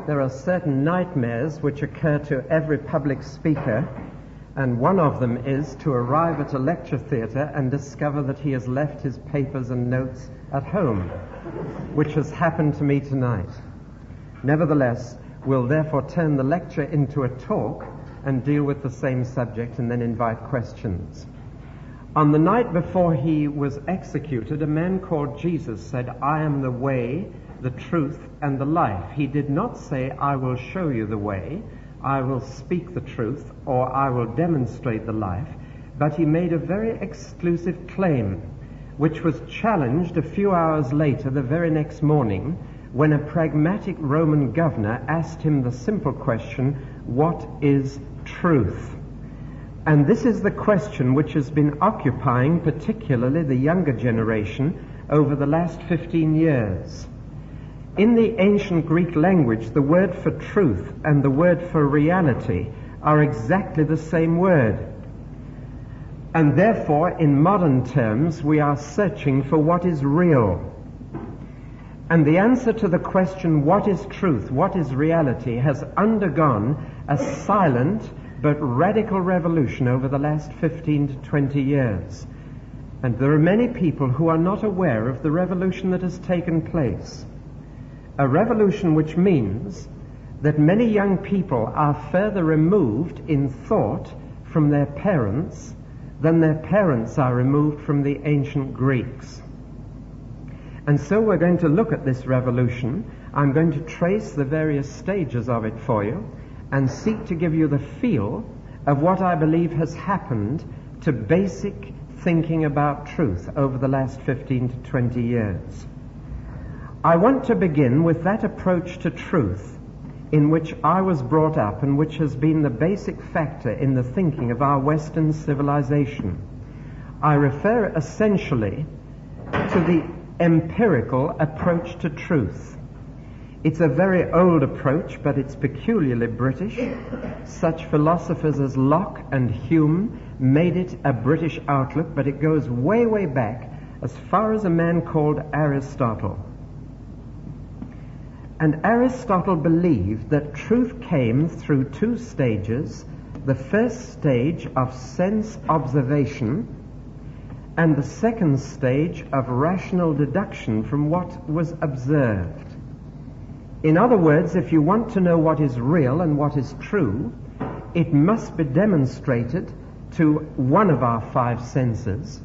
There are certain nightmares which occur to every public speaker, and one of them is to arrive at a lecture theatre and discover that he has left his papers and notes at home, which has happened to me tonight. Nevertheless, we'll therefore turn the lecture into a talk and deal with the same subject and then invite questions. On the night before he was executed, a man called Jesus said, "I am the way, the truth, and the life." He did not say, "I will show you the way, I will speak the truth, or I will demonstrate the life," but he made a very exclusive claim, which was challenged a few hours later, the very next morning, when a pragmatic Roman governor asked him the simple question, "What is truth?" And this is the question which has been occupying particularly the younger generation over the last 15 years. In the ancient Greek language, the word for truth and the word for reality are exactly the same word. And therefore, in modern terms, we are searching for what is real. And the answer to the question, what is truth, what is reality, has undergone a silent but radical revolution over the last 15 to 20 years. And there are many people who are not aware of the revolution that has taken place. A revolution which means that many young people are further removed in thought from their parents than their parents are removed from the ancient Greeks. And so we're going to look at this revolution. I'm going to trace the various stages of it for you and seek to give you the feel of what I believe has happened to basic thinking about truth over the last 15 to 20 years. I want to begin with that approach to truth in which I was brought up and which has been the basic factor in the thinking of our Western civilization. I refer essentially to the empirical approach to truth. It's a very old approach, but it's peculiarly British. Such philosophers as Locke and Hume made it a British outlook, but it goes way, way back as far as a man called Aristotle. And Aristotle believed that truth came through two stages: the first stage of sense observation and the second stage of rational deduction from what was observed. In other words, if you want to know what is real and what is true, it must be demonstrated to one of our five senses,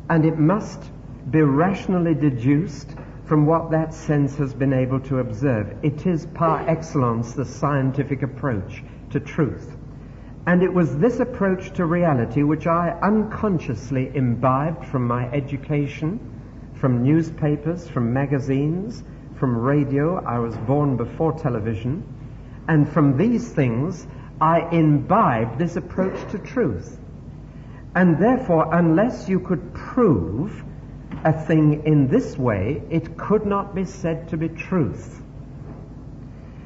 and it must be rationally deduced from what that sense has been able to observe. It is par excellence the scientific approach to truth. And it was this approach to reality which I unconsciously imbibed from my education, from newspapers, from magazines, from radio. I was born before television. And from these things, I imbibed this approach to truth. And therefore, unless you could prove a thing in this way, it could not be said to be truth.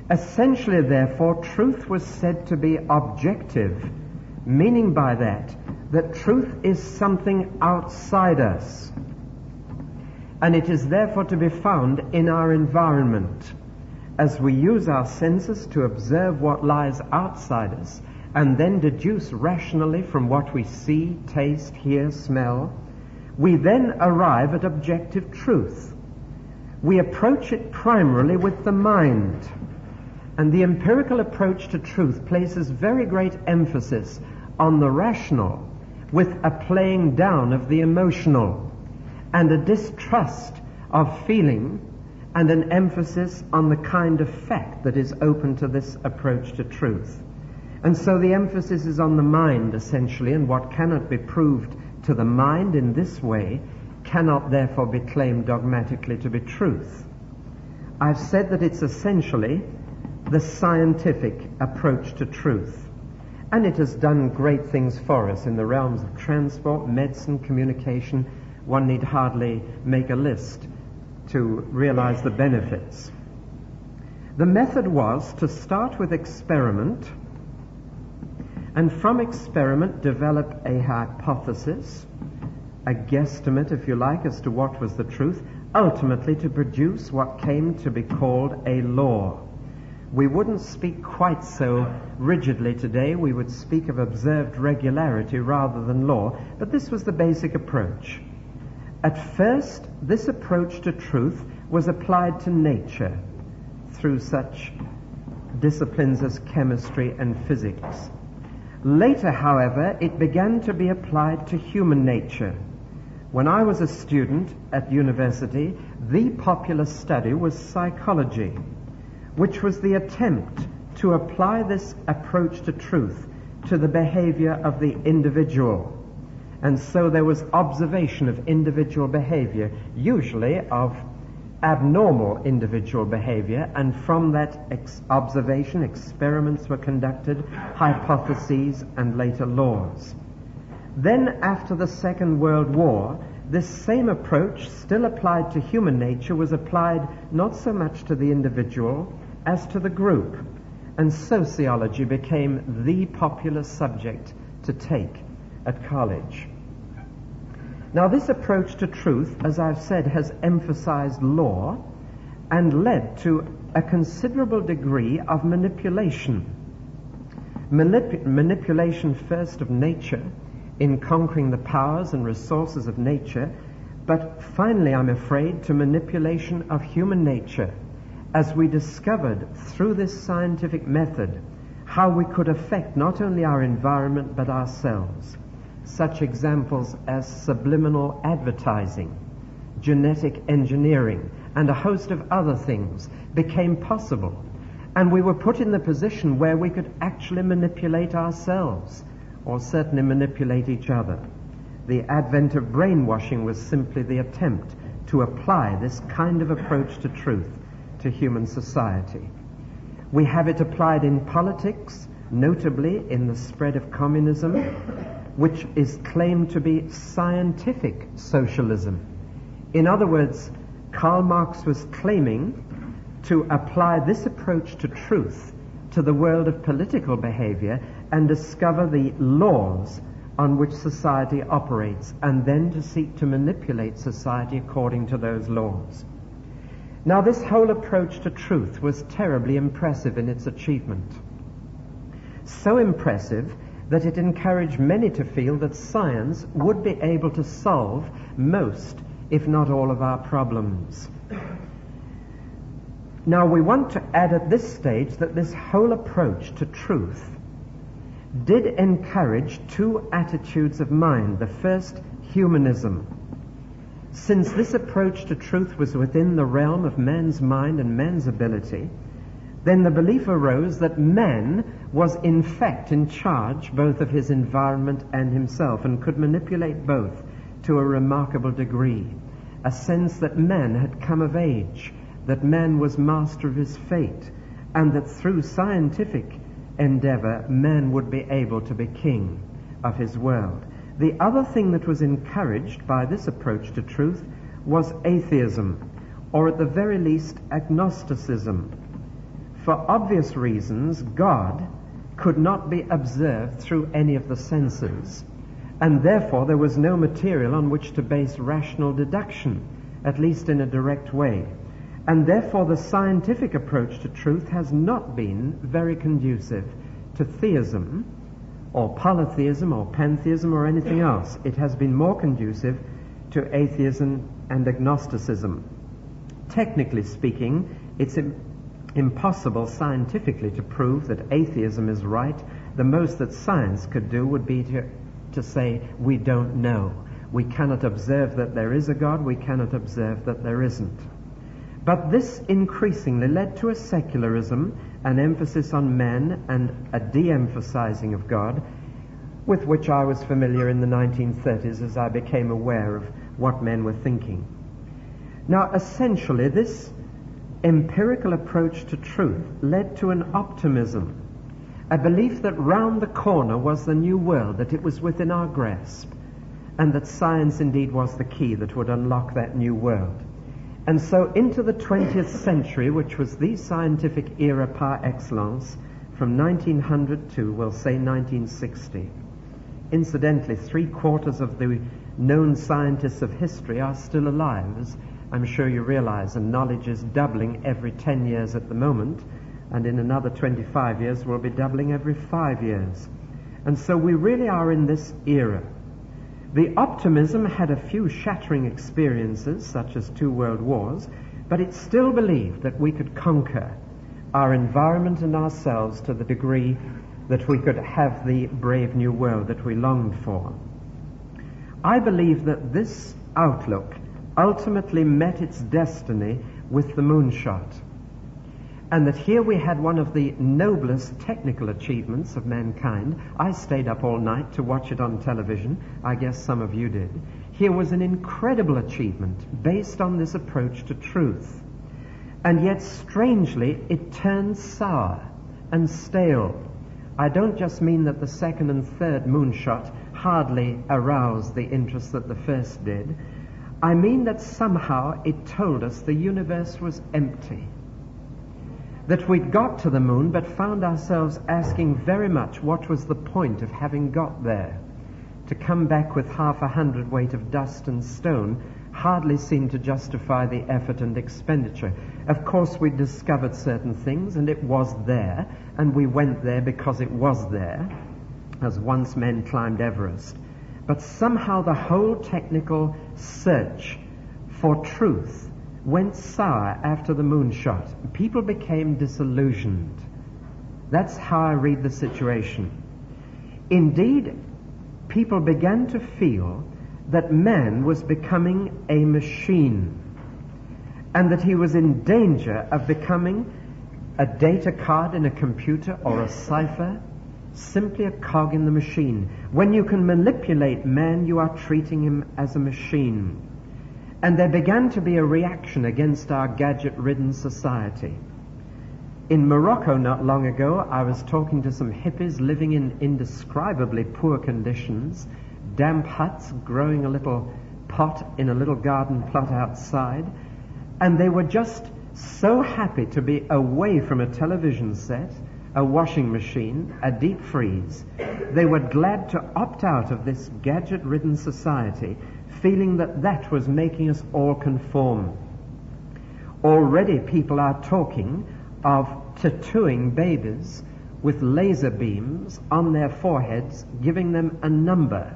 Essentially, therefore, truth was said to be objective, meaning by that truth is something outside us, and it is therefore to be found in our environment, as we use our senses to observe what lies outside us, and then deduce rationally from what we see, taste, hear, smell. We then arrive at objective truth. We approach it primarily with the mind. And the empirical approach to truth places very great emphasis on the rational, with a playing down of the emotional, and a distrust of feeling, and an emphasis on the kind of fact that is open to this approach to truth. And so the emphasis is on the mind, essentially, and what cannot be proved to the mind in this way cannot therefore be claimed dogmatically to be truth. I've said that it's essentially the scientific approach to truth, and it has done great things for us in the realms of transport, medicine, communication. One need hardly make a list to realize the benefits. The method was to start with experiment, and from experiment develop a hypothesis, a guesstimate, if you like, as to what was the truth, ultimately to produce what came to be called a law. We wouldn't speak quite so rigidly today. We would speak of observed regularity rather than law, but this was the basic approach. At first, this approach to truth was applied to nature through such disciplines as chemistry and physics. Later, however, it began to be applied to human nature. When I was a student at university, the popular study was psychology, which was the attempt to apply this approach to truth to the behavior of the individual. And so there was observation of individual behavior, usually of abnormal individual behavior, and from that observation, experiments were conducted, hypotheses, and later laws. Then, after the Second World War, this same approach, still applied to human nature, was applied not so much to the individual as to the group, and sociology became the popular subject to take at college. Now, this approach to truth, as I've said, has emphasized law and led to a considerable degree of manipulation. Manipulation first of nature in conquering the powers and resources of nature, but finally, I'm afraid, to manipulation of human nature, as we discovered through this scientific method how we could affect not only our environment but ourselves. Such examples as subliminal advertising, genetic engineering, and a host of other things became possible, and we were put in the position where we could actually manipulate ourselves, or certainly manipulate each other. The advent of brainwashing was simply the attempt to apply this kind of approach to truth to human society. We have it applied in politics, notably in the spread of communism, which is claimed to be scientific socialism. In other words, Karl Marx was claiming to apply this approach to truth to the world of political behavior and discover the laws on which society operates, and then to seek to manipulate society according to those laws. Now, this whole approach to truth was terribly impressive in its achievement. So impressive that it encouraged many to feel that science would be able to solve most, if not all, of our problems. Now, we want to add at this stage that this whole approach to truth did encourage two attitudes of mind. The first, humanism. Since this approach to truth was within the realm of man's mind and man's ability, then the belief arose that man was in fact in charge both of his environment and himself, and could manipulate both to a remarkable degree. A sense that man had come of age, that man was master of his fate, and that through scientific endeavor man would be able to be king of his world. The other thing that was encouraged by this approach to truth was atheism, or at the very least agnosticism. For obvious reasons, God could not be observed through any of the senses, and therefore there was no material on which to base rational deduction, at least in a direct way. And therefore the scientific approach to truth has not been very conducive to theism, or polytheism, or pantheism, or anything else. It has been more conducive to atheism and agnosticism. Technically speaking, it's impossible scientifically to prove that atheism is right. The most that science could do would be to say, we don't know. We cannot observe that there is a God, we cannot observe that there isn't. But this increasingly led to a secularism, an emphasis on man, and a de-emphasizing of God, with which I was familiar in the 1930s as I became aware of what men were thinking. Now, essentially, this empirical approach to truth led to an optimism, a belief that round the corner was the new world, that it was within our grasp, and that science indeed was the key that would unlock that new world. And so into the 20th century, which was the scientific era par excellence, from 1900 to, we'll say, 1960. Incidentally, 3/4 of the known scientists of history are still alive, as I'm sure you realize, and knowledge is doubling every 10 years at the moment. and in another 25 years we'll be doubling every 5 years. And so we really are in this era. The optimism had a few shattering experiences, such as 2 world wars, but it still believed that we could conquer our environment and ourselves to the degree that we could have the brave new world that we longed for. I believe that this outlook ultimately met its destiny with the moonshot, and that here we had one of the noblest technical achievements of mankind. I stayed up all night to watch it on television. I guess some of you did. Here was an incredible achievement based on this approach to truth. And yet, strangely, it turned sour and stale. I don't just mean that the second and third moonshot hardly aroused the interest that the first did. I mean that somehow it told us the universe was empty. That we'd got to the moon but found ourselves asking very much what was the point of having got there. To come back with 1/2 weight of dust and stone hardly seemed to justify the effort and expenditure. Of course, we discovered certain things, and it was there, and we went there because it was there, as once men climbed Everest. But somehow the whole technical search for truth went sour after the moonshot. People became disillusioned. That's how I read the situation. Indeed, people began to feel that man was becoming a machine, and that he was in danger of becoming a data card in a computer or a cipher, simply a cog in the machine. When you can manipulate man, you are treating him as a machine. And there began to be a reaction against our gadget-ridden society. In Morocco not long ago, I was talking to some hippies living in indescribably poor conditions, damp huts growing a little pot in a little garden plot outside, and they were just so happy to be away from a television set, a washing machine, a deep freeze. They were glad to opt out of this gadget-ridden society, feeling that that was making us all conform. Already people are talking of tattooing babies with laser beams on their foreheads, giving them a number,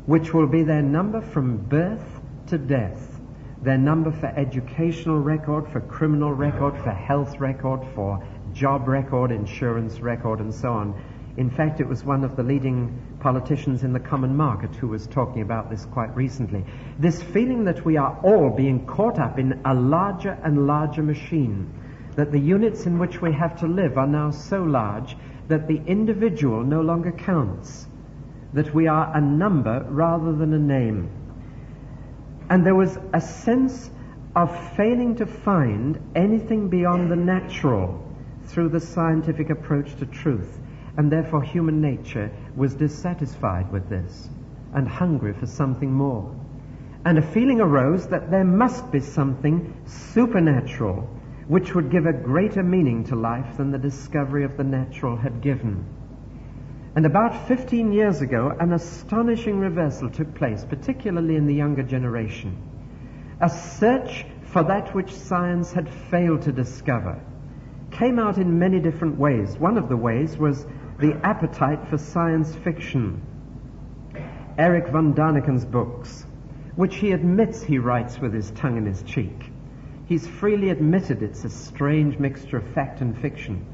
which will be their number from birth to death, their number for educational record, for criminal record, for health record, for job record, insurance record, and so on. In fact, it was one of the leading politicians in the common market who was talking about this quite recently. This feeling that we are all being caught up in a larger and larger machine, that the units in which we have to live are now so large that the individual no longer counts, that we are a number rather than a name. And there was a sense of failing to find anything beyond the natural through the scientific approach to truth, and therefore human nature was dissatisfied with this and hungry for something more. And a feeling arose that there must be something supernatural which would give a greater meaning to life than the discovery of the natural had given. And about 15 years ago, an astonishing reversal took place, particularly in the younger generation. A search for that which science had failed to discover came out in many different ways. One of the ways was the appetite for science fiction. Eric von Daniken's books, which he admits he writes with his tongue in his cheek. He's freely admitted it's a strange mixture of fact and fiction.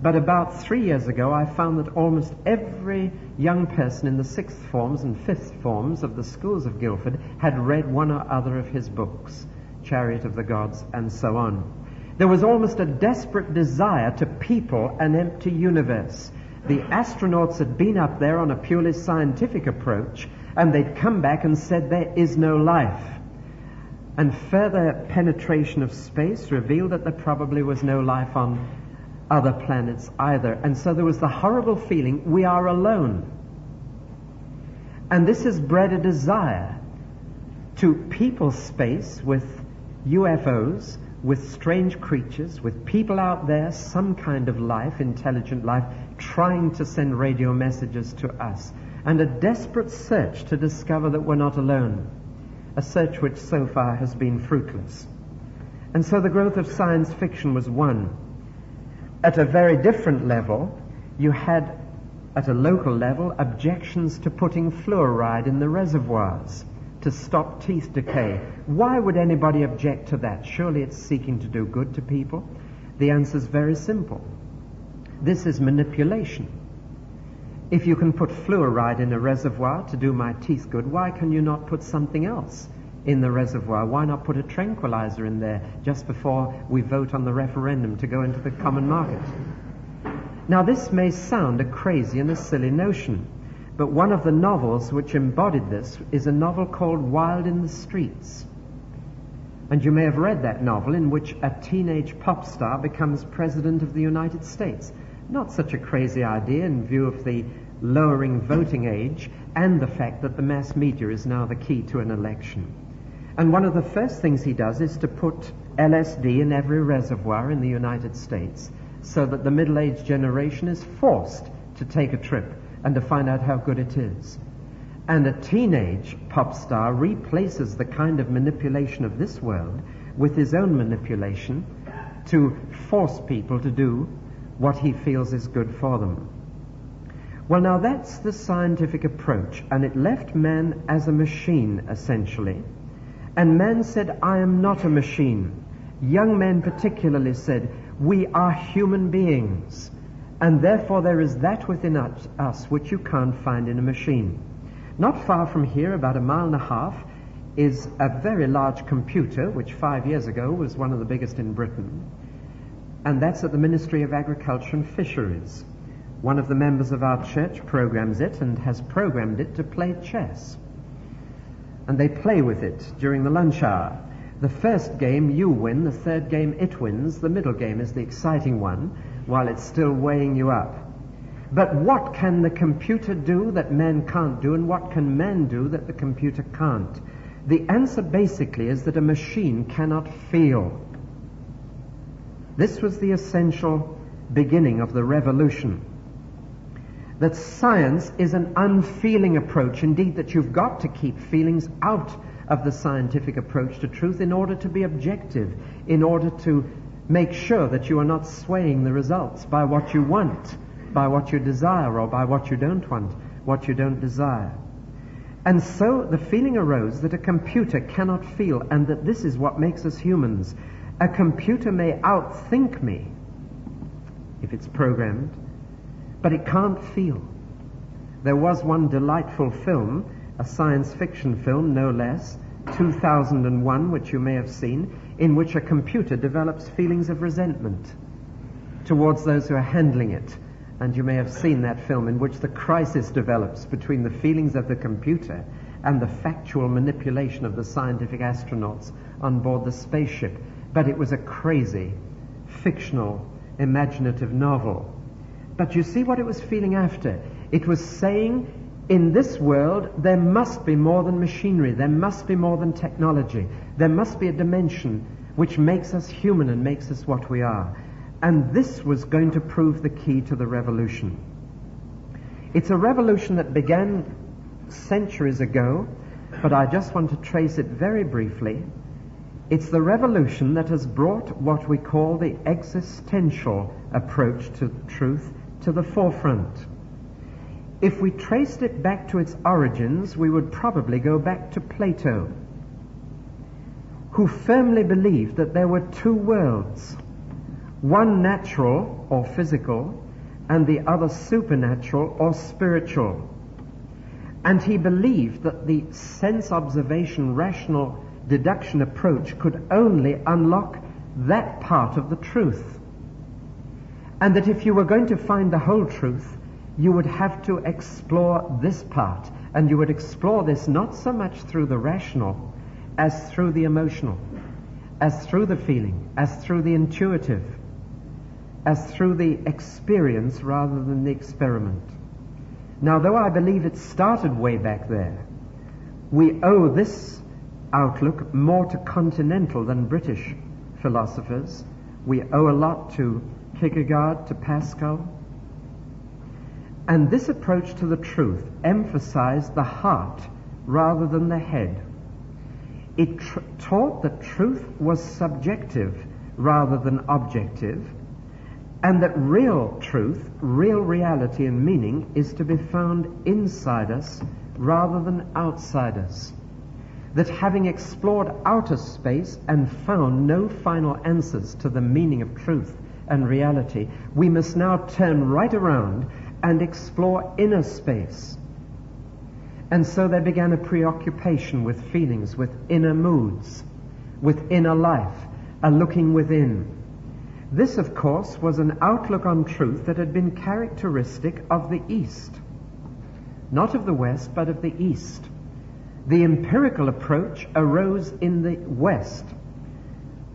But about 3 years ago, I found that almost every young person in the 6th forms and 5th forms of the schools of Guildford had read one or other of his books, Chariot of the Gods, and so on. There was almost a desperate desire to people an empty universe. The astronauts had been up there on a purely scientific approach, and they'd come back and said there is no life. And further penetration of space revealed that there probably was no life on other planets either. And so there was the horrible feeling we are alone. And this has bred a desire to people space with UFOs, with strange creatures, with people out there, some kind of life, intelligent life, trying to send radio messages to us, and a desperate search to discover that we're not alone, a search which so far has been fruitless. And so the growth of science fiction was one. At a very different level, you had, at a local level, objections to putting fluoride in the reservoirs to stop teeth decay. Why would anybody object to that? Surely it's seeking to do good to people. The answer is very simple. This is manipulation. If you can put fluoride in a reservoir to do my teeth good, why can you not put something else in the reservoir? Why not put a tranquilizer in there just before we vote on the referendum to go into the common market? Now, this may sound a crazy and a silly notion, but one of the novels which embodied this is a novel called Wild in the Streets. And you may have read that novel, in which a teenage pop star becomes president of the United States. Not such a crazy idea in view of the lowering voting age and the fact that the mass media is now the key to an election. And one of the first things he does is to put LSD in every reservoir in the United States so that the middle-aged generation is forced to take a trip and to find out how good it is. And a teenage pop star replaces the kind of manipulation of this world with his own manipulation to force people to do what he feels is good for them. Well, now that's the scientific approach, and it left man as a machine, essentially. And man said, I am not a machine. Young men particularly said, we are human beings, and therefore there is that within us which you can't find in a machine. Not far from here, about a mile and a half, is a very large computer, which 5 years ago was one of the biggest in Britain, and that's at the Ministry of Agriculture and Fisheries. One of the members of our church programs it and has programmed it to play chess. And they play with it during the lunch hour. The first game you win, the third game it wins, the middle game is the exciting one, while it's still weighing you up. But what can the computer do that man can't do, and what can man do that the computer can't? The answer basically is that a machine cannot feel. This was the essential beginning of the revolution. That science is an unfeeling approach, indeed that you've got to keep feelings out of the scientific approach to truth in order to be objective, in order to make sure that you are not swaying the results by what you want, by what you desire, or by what you don't want, what you don't desire. And so the feeling arose that a computer cannot feel, and that this is what makes us humans. A computer may outthink me if it's programmed, but it can't feel. There was one delightful film, a science fiction film no less, 2001, which you may have seen, in which a computer develops feelings of resentment towards those who are handling it. And you may have seen that film, in which the crisis develops between the feelings of the computer and the factual manipulation of the scientific astronauts on board the spaceship. But it was a crazy, fictional, imaginative novel. But you see what it was feeling after. It was saying, in this world, there must be more than machinery. There must be more than technology. There must be a dimension which makes us human and makes us what we are. And this was going to prove the key to the revolution. It's a revolution that began centuries ago, but I just want to trace it very briefly. It's the revolution that has brought what we call the existential approach to truth to the forefront. If we traced it back to its origins, we would probably go back to Plato, who firmly believed that there were two worlds, one natural or physical, and the other supernatural or spiritual. And he believed that the sense observation, rational deduction approach could only unlock that part of the truth. And that if you were going to find the whole truth, you would have to explore this part. And you would explore this not so much through the rational as through the emotional, as through the feeling, as through the intuitive, as through the experience rather than the experiment. Now, though I believe it started way back there, we owe this outlook more to continental than British philosophers. We owe a lot to Kierkegaard, to Pascal. And this approach to the truth emphasized the heart rather than the head. It taught that truth was subjective rather than objective, and that real truth, real reality and meaning is to be found inside us rather than outside us. That having explored outer space and found no final answers to the meaning of truth and reality, we must now turn right around and explore inner space. And so there began a preoccupation with feelings, with inner moods, with inner life, a looking within. This, of course, was an outlook on truth that had been characteristic of the East. Not of the West, but of the East. The empirical approach arose in the West.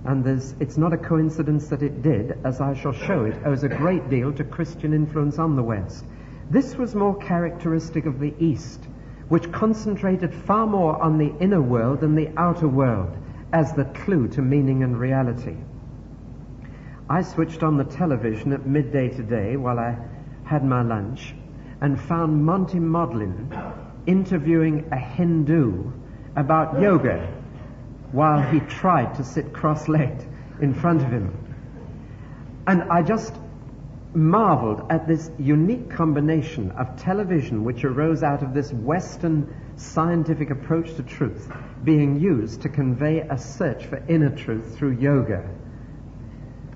And it's not a coincidence that it did, as I shall show it, owes a great deal to Christian influence on the West. This was more characteristic of the East, which concentrated far more on the inner world than the outer world as the clue to meaning and reality. I switched on the television at midday today while I had my lunch and found Monty Maudlin interviewing a Hindu about yoga while he tried to sit cross-legged in front of him. And I just marveled at this unique combination of television which arose out of this Western scientific approach to truth being used to convey a search for inner truth through yoga.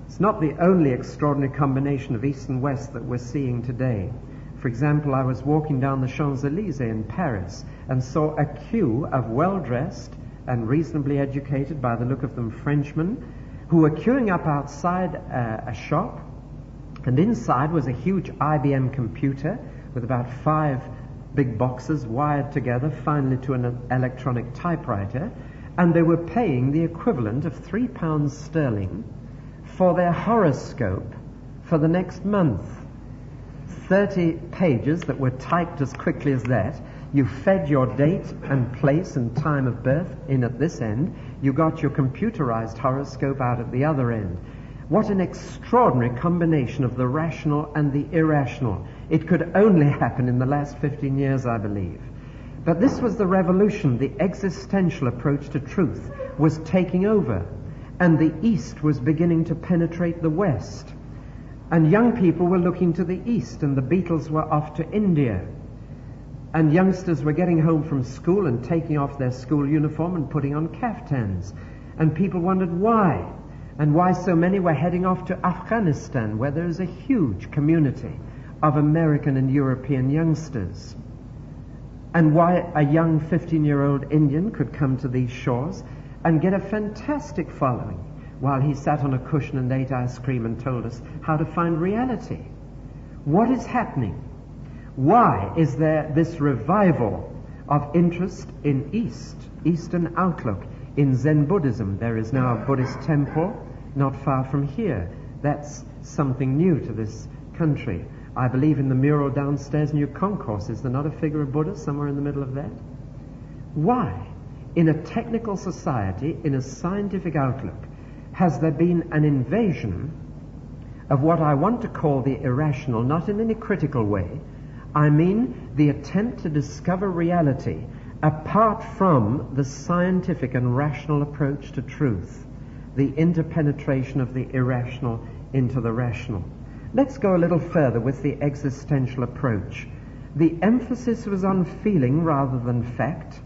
It's not the only extraordinary combination of East and West that we're seeing today. For example, I was walking down the Champs-Élysées in Paris and saw a queue of well-dressed and reasonably educated, by the look of them, Frenchmen who were queuing up outside a shop, and inside was a huge IBM computer with about 5 big boxes wired together finally to an electronic typewriter, and they were paying the equivalent of £3 sterling for their horoscope for the next month. 30 pages that were typed as quickly as that. You fed your date and place and time of birth in at this end. You got your computerized horoscope out at the other end. What an extraordinary combination of the rational and the irrational. It could only happen in the last 15 years, I believe. But this was the revolution. The existential approach to truth was taking over, and the East was beginning to penetrate the West. And young people were looking to the East, and the Beatles were off to India. And youngsters were getting home from school and taking off their school uniform and putting on kaftans. And people wondered why, and why so many were heading off to Afghanistan, where there is a huge community of American and European youngsters. And why a young 15-year-old Indian could come to these shores and get a fantastic following while he sat on a cushion and ate ice cream and told us how to find reality. What is happening? Why is there this revival of interest in Eastern outlook? In Zen Buddhism, there is now a Buddhist temple not far from here. That's something new to this country. I believe in the mural downstairs, New Concourse. Is there not a figure of Buddha somewhere in the middle of that? Why, in a technical society, in a scientific outlook, has there been an invasion of what I want to call the irrational, not in any critical way? I mean the attempt to discover reality apart from the scientific and rational approach to truth, the interpenetration of the irrational into the rational. Let's go a little further with the existential approach. The emphasis was on feeling rather than fact,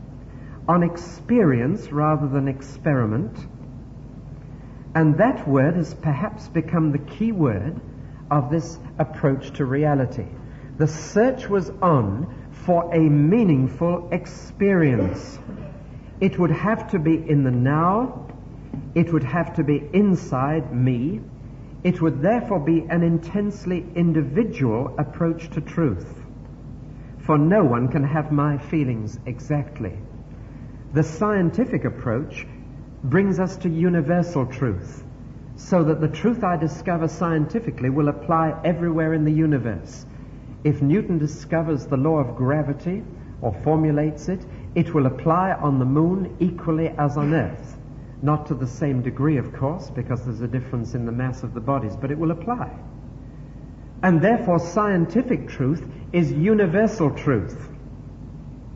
on experience rather than experiment, and that word has perhaps become the key word of this approach to reality. The search was on for a meaningful experience. It would have to be in the now. It would have to be inside me. It would therefore be an intensely individual approach to truth. For no one can have my feelings exactly. The scientific approach brings us to universal truth, so that the truth I discover scientifically will apply everywhere in the universe. If Newton discovers the law of gravity or formulates it, it will apply on the moon equally as on Earth. Not to the same degree, of course, because there's a difference in the mass of the bodies, but it will apply. And therefore, scientific truth is universal truth.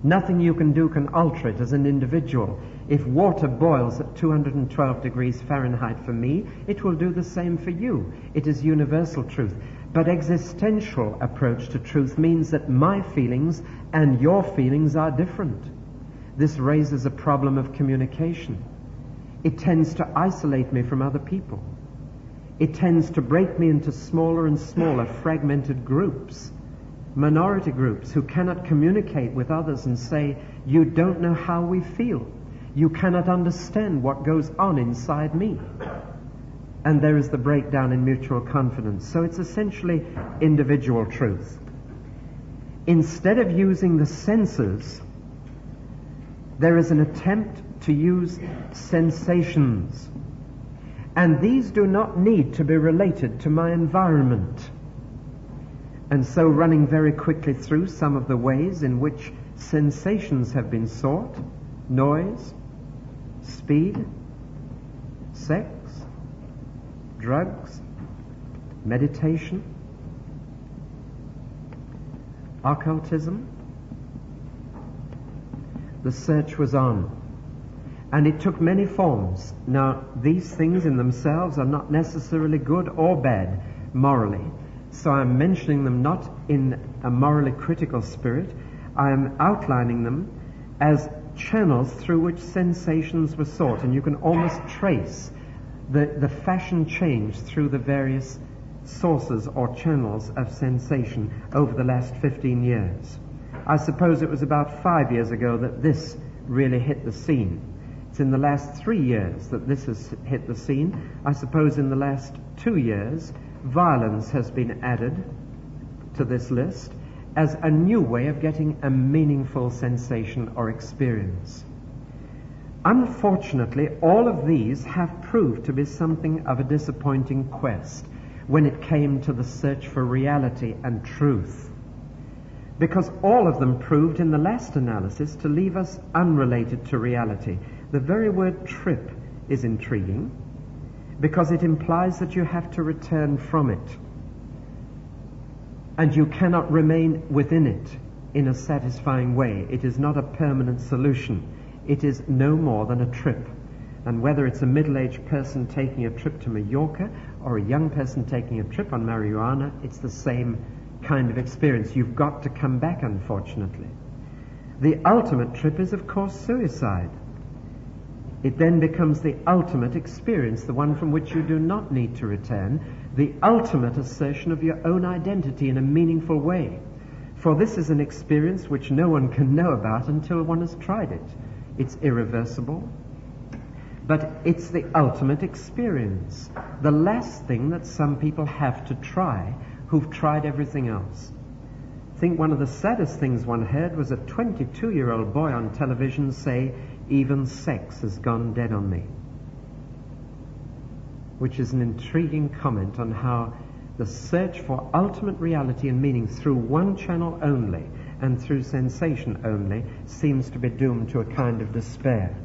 Nothing you can do can alter it as an individual. If water boils at 212 degrees Fahrenheit for me, it will do the same for you. It is universal truth. But existential approach to truth means that my feelings and your feelings are different. This raises a problem of communication. It tends to isolate me from other people. It tends to break me into smaller and smaller fragmented groups, minority groups who cannot communicate with others and say, you don't know how we feel. You cannot understand what goes on inside me. And there is the breakdown in mutual confidence. So it's essentially individual truth. Instead of using the senses, there is an attempt to use sensations. And these do not need to be related to my environment. And so, running very quickly through some of the ways in which sensations have been sought: noise, speed, sex, drugs, meditation, occultism. The search was on. And it took many forms. Now, these things in themselves are not necessarily good or bad morally. So I'm mentioning them not in a morally critical spirit. I am outlining them as channels through which sensations were sought. And you can almost trace the fashion change through the various sources or channels of sensation over the last 15 years. I suppose it was about 5 years ago that this really hit the scene. It's in the last 3 years that this has hit the scene. I suppose in the last 2 years, violence has been added to this list as a new way of getting a meaningful sensation or experience. Unfortunately, all of these have proved to be something of a disappointing quest when it came to the search for reality and truth, because all of them proved in the last analysis to leave us unrelated to reality. The very word trip is intriguing because it implies that you have to return from it, and you cannot remain within it in a satisfying way. It is not a permanent solution. It is no more than a trip. And whether it's a middle-aged person taking a trip to Mallorca or a young person taking a trip on marijuana, it's the same kind of experience. You've got to come back, unfortunately. The ultimate trip is, of course, suicide. It then becomes the ultimate experience, the one from which you do not need to return, the ultimate assertion of your own identity in a meaningful way. For this is an experience which no one can know about until one has tried it. It's irreversible, but it's the ultimate experience, the last thing that some people have to try who've tried everything else. I think one of the saddest things one heard was a 22-year-old boy on television say, "Even sex has gone dead on me," which is an intriguing comment on how the search for ultimate reality and meaning through one channel only and through sensation only seems to be doomed to a kind of despair.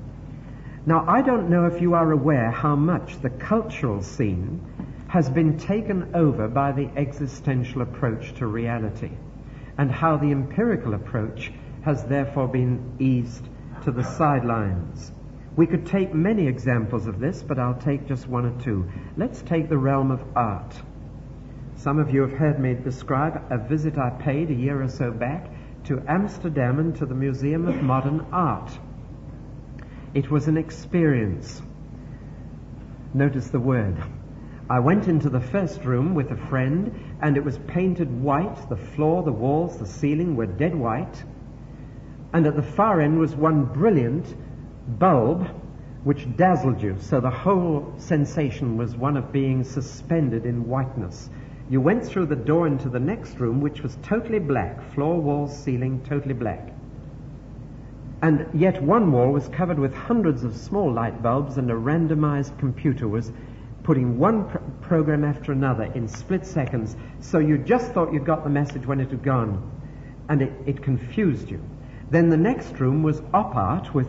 Now, I don't know if you are aware how much the cultural scene has been taken over by the existential approach to reality, and how the empirical approach has therefore been eased to the sidelines. We could take many examples of this, but I'll take just one or two. Let's take the realm of art. Some of you have heard me describe a visit I paid a year or so back to Amsterdam and to the Museum of Modern Art. It was an experience. Notice the word. I went into the first room with a friend, and it was painted white. The floor, the walls, the ceiling were dead white. And at the far end was one brilliant bulb which dazzled you. So the whole sensation was one of being suspended in whiteness. You went through the door into the next room, which was totally black. Floor, walls, ceiling, totally black. And yet one wall was covered with hundreds of small light bulbs, and a randomized computer was putting one program after another in split seconds, so you just thought you'd got the message when it had gone, and it confused you. Then the next room was op art with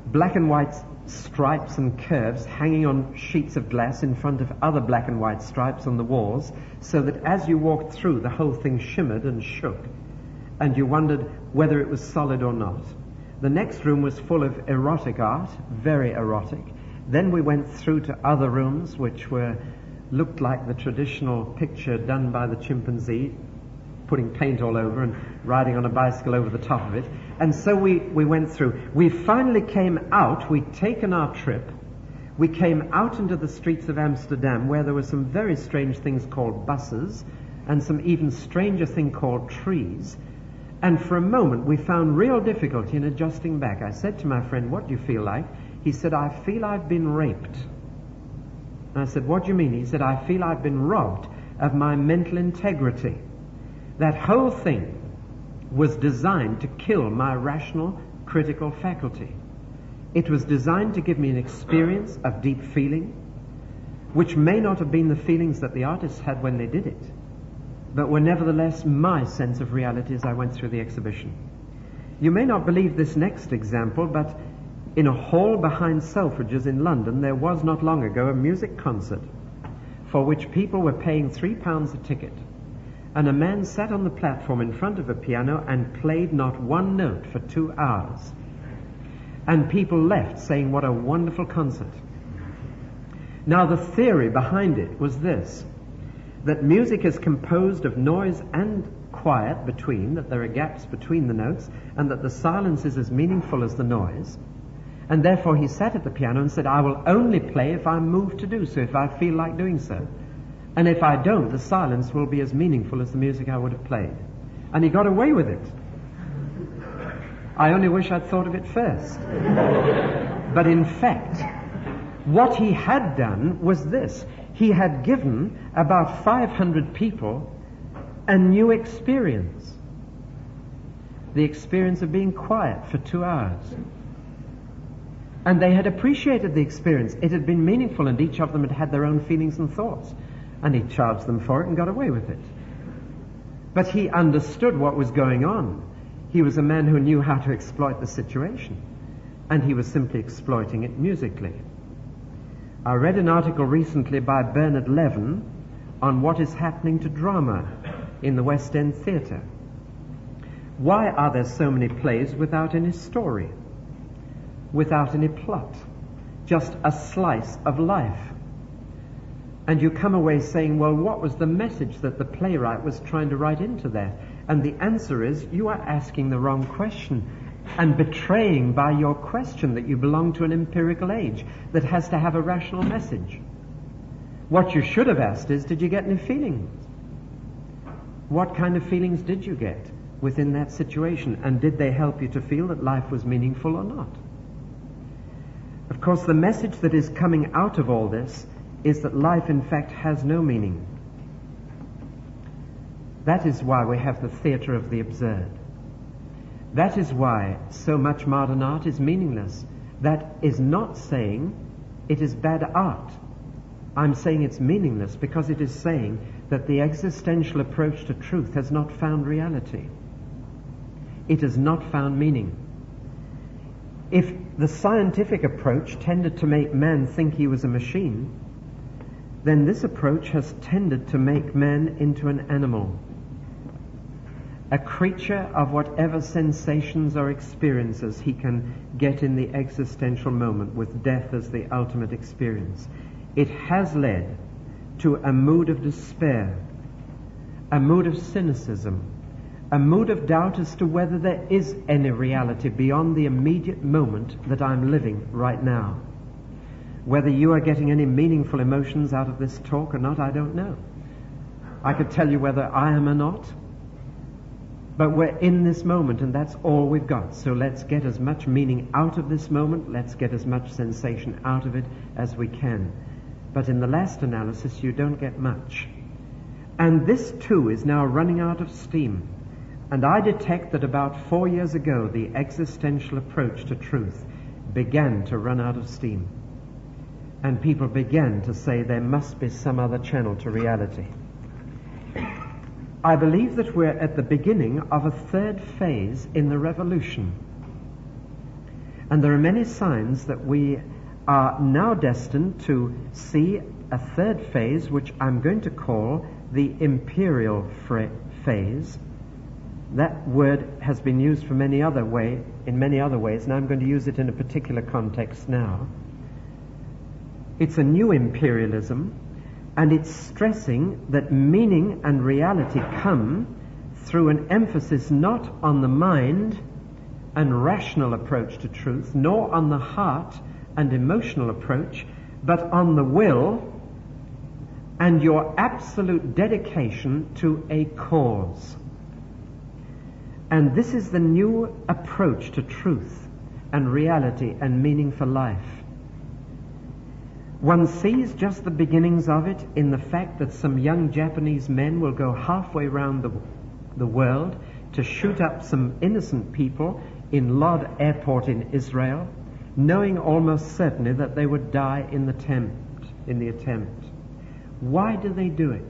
black and white stripes and curves hanging on sheets of glass in front of other black and white stripes on the walls, so that as you walked through, the whole thing shimmered and shook, and you wondered whether it was solid or not. The next room was full of erotic art, very erotic. Then we went through to other rooms which looked like the traditional picture done by the chimpanzee, putting paint all over and riding on a bicycle over the top of it. And so we went through. We finally came out. We'd taken our trip. We came out into the streets of Amsterdam, where there were some very strange things called buses and some even stranger thing called trees. And for a moment we found real difficulty in adjusting back. I said to my friend, "What do you feel like?" He said, "I feel I've been raped." And I said, "What do you mean?" He said, "I feel I've been robbed of my mental integrity. That whole thing was designed to kill my rational, critical faculty. It was designed to give me an experience of deep feeling, which may not have been the feelings that the artists had when they did it, but were nevertheless my sense of reality as I went through the exhibition." You may not believe this next example, but in a hall behind Selfridges in London, there was not long ago a music concert for which people were paying £3 a ticket. And a man sat on the platform in front of a piano and played not one note for 2 hours. And people left saying, "What a wonderful concert." Now the theory behind it was this, that music is composed of noise and quiet between, that there are gaps between the notes, and that the silence is as meaningful as the noise. And therefore he sat at the piano and said, "I will only play if I'm moved to do so, if I feel like doing so. And if I don't, the silence will be as meaningful as the music I would have played." And he got away with it. I only wish I'd thought of it first. But in fact, what he had done was this. He had given about 500 people a new experience. The experience of being quiet for 2 hours. And they had appreciated the experience. It had been meaningful, and each of them had had their own feelings and thoughts. And he charged them for it and got away with it. But he understood what was going on. He was a man who knew how to exploit the situation. And he was simply exploiting it musically. I read an article recently by Bernard Levin on what is happening to drama in the West End theatre. Why are there so many plays without any story, without any plot, just a slice of life? And you come away saying, well, what was the message that the playwright was trying to write into that? And the answer is, you are asking the wrong question and betraying by your question that you belong to an empirical age that has to have a rational message. What you should have asked is, did you get any feelings? What kind of feelings did you get within that situation? And did they help you to feel that life was meaningful or not? Of course, the message that is coming out of all this is that life, in fact, has no meaning. That is why we have the theatre of the absurd. That is why so much modern art is meaningless. That is not saying it is bad art. I'm saying it's meaningless because it is saying that the existential approach to truth has not found reality. It has not found meaning. If the scientific approach tended to make man think he was a machine, then this approach has tended to make man into an animal, a creature of whatever sensations or experiences he can get in the existential moment, with death as the ultimate experience. It has led to a mood of despair, a mood of cynicism, a mood of doubt as to whether there is any reality beyond the immediate moment that I'm living right now. Whether you are getting any meaningful emotions out of this talk or not, I don't know. I could tell you whether I am or not, but we're in this moment and that's all we've got. So let's get as much meaning out of this moment, let's get as much sensation out of it as we can. But in the last analysis, you don't get much. And this too is now running out of steam. And I detect that about 4 years ago, the existential approach to truth began to run out of steam. And people began to say there must be some other channel to reality. I believe that we're at the beginning of a third phase in the revolution. And there are many signs that we are now destined to see a third phase, which I'm going to call the imperial phase. That word has been used in many other ways, and I'm going to use it in a particular context now. It's a new imperialism, and it's stressing that meaning and reality come through an emphasis not on the mind and rational approach to truth, nor on the heart and emotional approach, but on the will and your absolute dedication to a cause. And this is the new approach to truth and reality and meaning for life. One sees just the beginnings of it in the fact that some young Japanese men will go halfway around the world to shoot up some innocent people in Lod Airport in Israel, knowing almost certainly that they would die in the attempt. Why do they do it?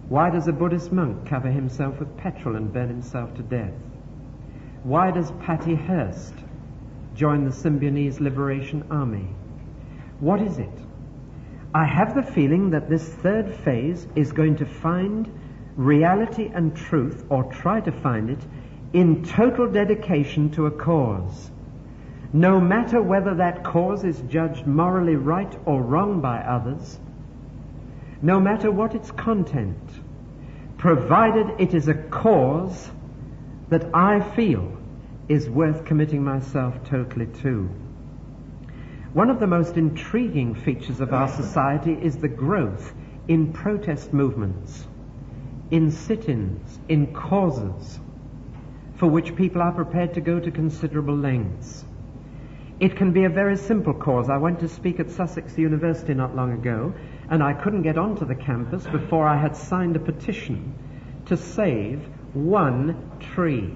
Why does a Buddhist monk cover himself with petrol and burn himself to death? Why does Patty Hearst join the Symbionese Liberation Army? What is it? I have the feeling that this third phase is going to find reality and truth, or try to find it, in total dedication to a cause. No matter whether that cause is judged morally right or wrong by others, no matter what its content, provided it is a cause that I feel is worth committing myself totally to. One of the most intriguing features of our society is the growth in protest movements, in sit-ins, in causes for which people are prepared to go to considerable lengths. It can be a very simple cause. I went to speak at Sussex University not long ago, and I couldn't get onto the campus before I had signed a petition to save one tree.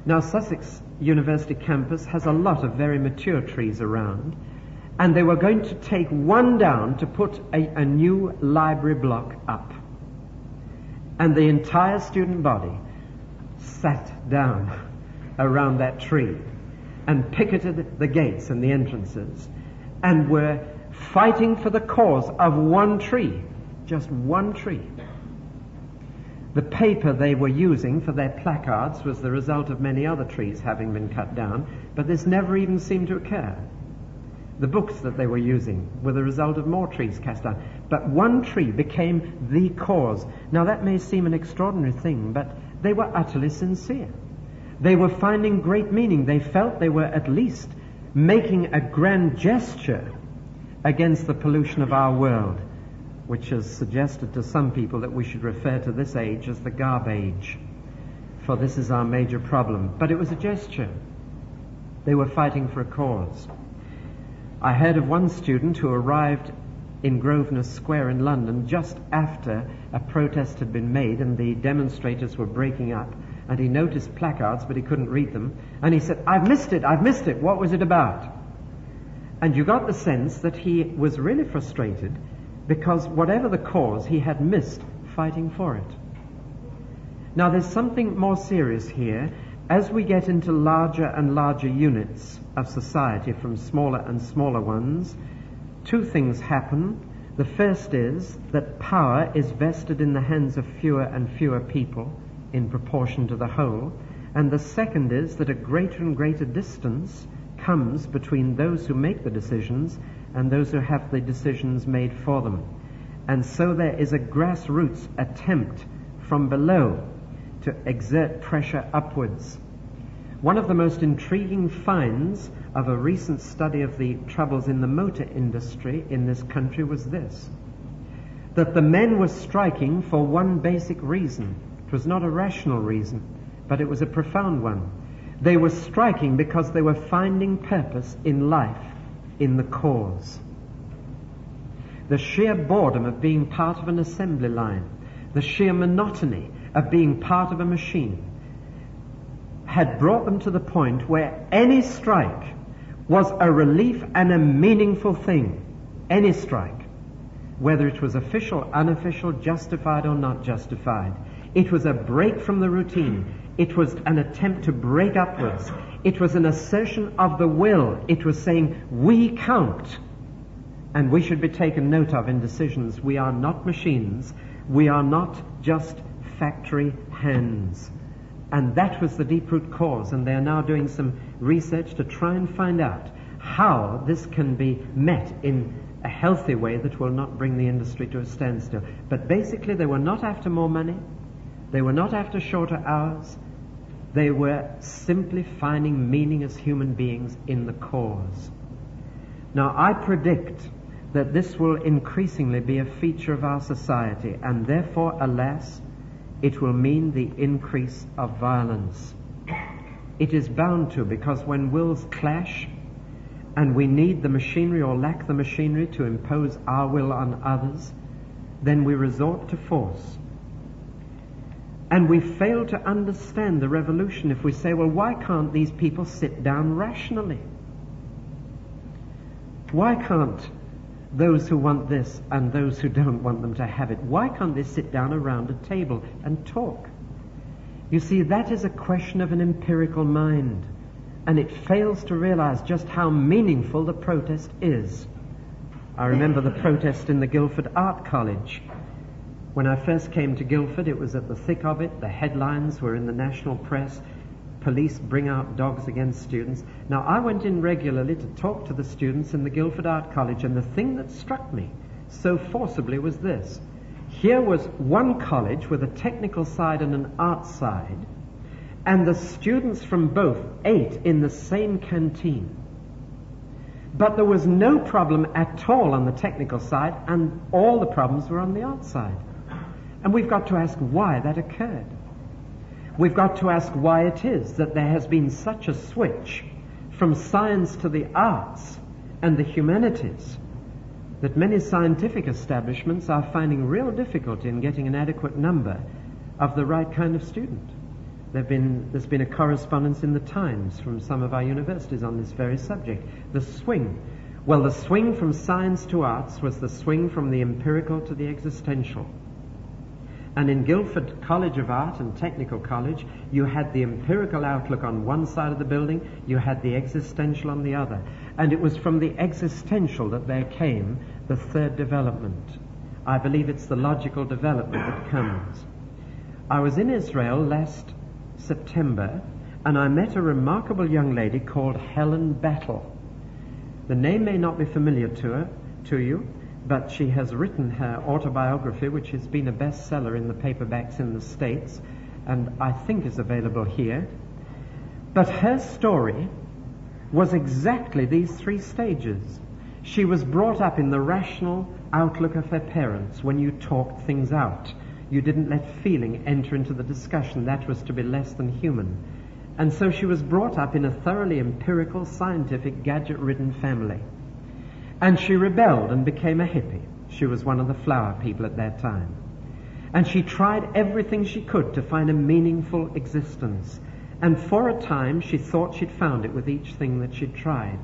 Now, Sussex University campus has a lot of very mature trees around, and they were going to take one down to put a new library block up. And the entire student body sat down around that tree and picketed the gates and the entrances, and were fighting for the cause of one tree, just one tree. The paper they were using for their placards was the result of many other trees having been cut down, but this never even seemed to occur. The books that they were using were the result of more trees cast down. But one tree became the cause. Now that may seem an extraordinary thing, but they were utterly sincere. They were finding great meaning. They felt they were at least making a grand gesture against the pollution of our world, which has suggested to some people that we should refer to this age as the garbage, for this is our major problem. But it was a gesture. They were fighting for a cause. I heard of one student who arrived in Grosvenor Square in London just after a protest had been made and the demonstrators were breaking up, and he noticed placards but he couldn't read them, and he said, I've missed it, what was it about? And you got the sense that he was really frustrated because whatever the cause, he had missed fighting for it. Now there's something more serious here. As we get into larger and larger units of society from smaller and smaller ones, two things happen. The first is that power is vested in the hands of fewer and fewer people in proportion to the whole. And the second is that a greater and greater distance comes between those who make the decisions and those who have the decisions made for them. And so there is a grassroots attempt from below to exert pressure upwards. One of the most intriguing finds of a recent study of the troubles in the motor industry in this country was this: that the men were striking for one basic reason. It was not a rational reason, but it was a profound one. They were striking because they were finding purpose in life, in the cause. The sheer boredom of being part of an assembly line, the sheer monotony of being part of a machine, had brought them to the point where any strike was a relief and a meaningful thing. Any strike, whether it was official, unofficial, justified or not justified. It was a break from the routine. It was an attempt to break upwards. It was an assertion of the will. It was saying, we count, and we should be taken note of in decisions. We are not machines. We are not just factory hands. And that was the deep-root cause, and they are now doing some research to try and find out how this can be met in a healthy way that will not bring the industry to a standstill. But basically they were not after more money, they were not after shorter hours, they were simply finding meaning as human beings in the cause. Now I predict that this will increasingly be a feature of our society, and therefore, alas, it will mean the increase of violence. It is bound to, because when wills clash and we need the machinery or lack the machinery to impose our will on others, then we resort to force. And we fail to understand the revolution if we say, well, why can't these people sit down rationally? Why can't those who want this and those who don't want them to have it, why can't they sit down around a table and talk? You see, that is a question of an empirical mind, and it fails to realize just how meaningful the protest is. I remember the protest in the Guildford Art College. When I first came to Guildford, it was at the thick of it. The headlines were in the national press. Police bring out dogs against students. Now, I went in regularly to talk to the students in the Guildford Art College, and the thing that struck me so forcibly was this. Here was one college with a technical side and an art side, and the students from both ate in the same canteen. But there was no problem at all on the technical side, and all the problems were on the art side. And we've got to ask why that occurred. We've got to ask why it is that there has been such a switch from science to the arts and the humanities that many scientific establishments are finding real difficulty in getting an adequate number of the right kind of student. There's been a correspondence in the Times from some of our universities on this very subject. The swing. Well, the swing from science to arts was the swing from the empirical to the existential. And in Guildford College of Art and Technical College, you had the empirical outlook on one side of the building, you had the existential on the other. And it was from the existential that there came the third development. I believe it's the logical development that comes. I was in Israel last September, and I met a remarkable young lady called Helen Battle. The name may not be familiar to you, but she has written her autobiography, which has been a bestseller in the paperbacks in the States, and I think is available here. But her story was exactly these three stages. She was brought up in the rational outlook of her parents. When you talked things out, you didn't let feeling enter into the discussion. That was to be less than human. And so she was brought up in a thoroughly empirical, scientific, gadget-ridden family. And she rebelled and became a hippie. She was one of the flower people at that time. And she tried everything she could to find a meaningful existence. And for a time she thought she'd found it with each thing that she'd tried.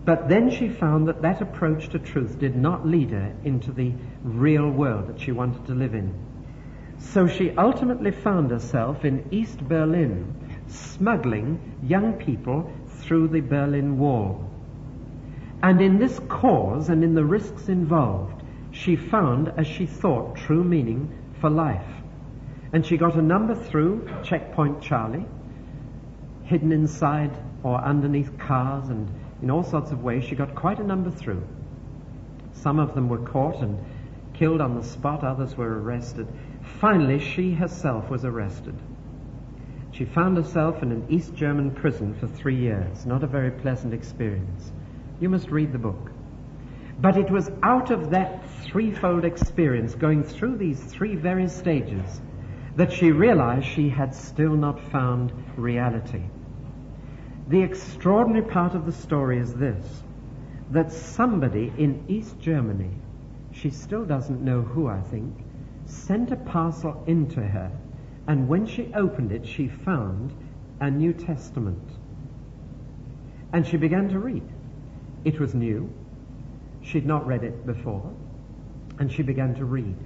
But then she found that that approach to truth did not lead her into the real world that she wanted to live in. So she ultimately found herself in East Berlin, smuggling young people through the Berlin Wall. And in this cause and in the risks involved, she found, as she thought, true meaning for life. And she got a number through Checkpoint Charlie, hidden inside or underneath cars, and in all sorts of ways she got quite a number through. Some of them were caught and killed on the spot, others were arrested. Finally, she herself was arrested. She found herself in an East German prison for 3 years. Not a very pleasant experience. You must read the book. But it was out of that threefold experience, going through these three various stages, that she realized she had still not found reality. The extraordinary part of the story is this, that somebody in East Germany, she still doesn't know who, I think, sent a parcel into her, and when she opened it, she found a New Testament. And she began to read. It was new. She'd not read it before. And she began to read.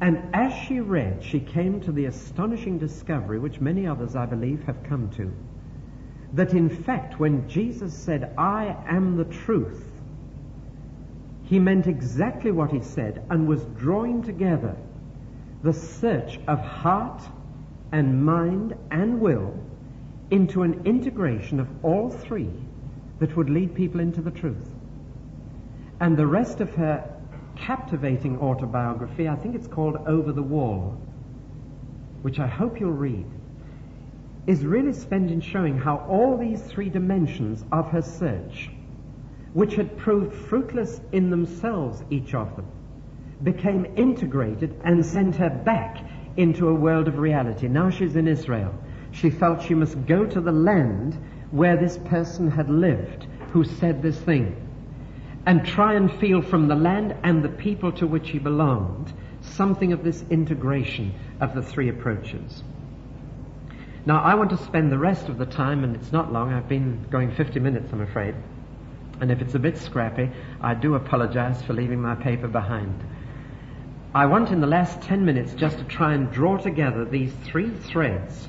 And as she read, she came to the astonishing discovery, which many others, I believe, have come to, that in fact, when Jesus said, "I am the truth," he meant exactly what he said and was drawing together the search of heart and mind and will into an integration of all three that would lead people into the truth. And the rest of her captivating autobiography, I think it's called Over the Wall, which I hope you'll read, is really spent in showing how all these three dimensions of her search, which had proved fruitless in themselves, each of them, became integrated and sent her back into a world of reality. Now she's in Israel. She felt she must go to the land where this person had lived who said this thing, and try and feel from the land and the people to which he belonged something of this integration of the three approaches. Now I want to spend the rest of the time, and it's not long, I've been going 50 minutes I'm afraid, and if it's a bit scrappy, I do apologize for leaving my paper behind. I want in the last 10 minutes just to try and draw together these three threads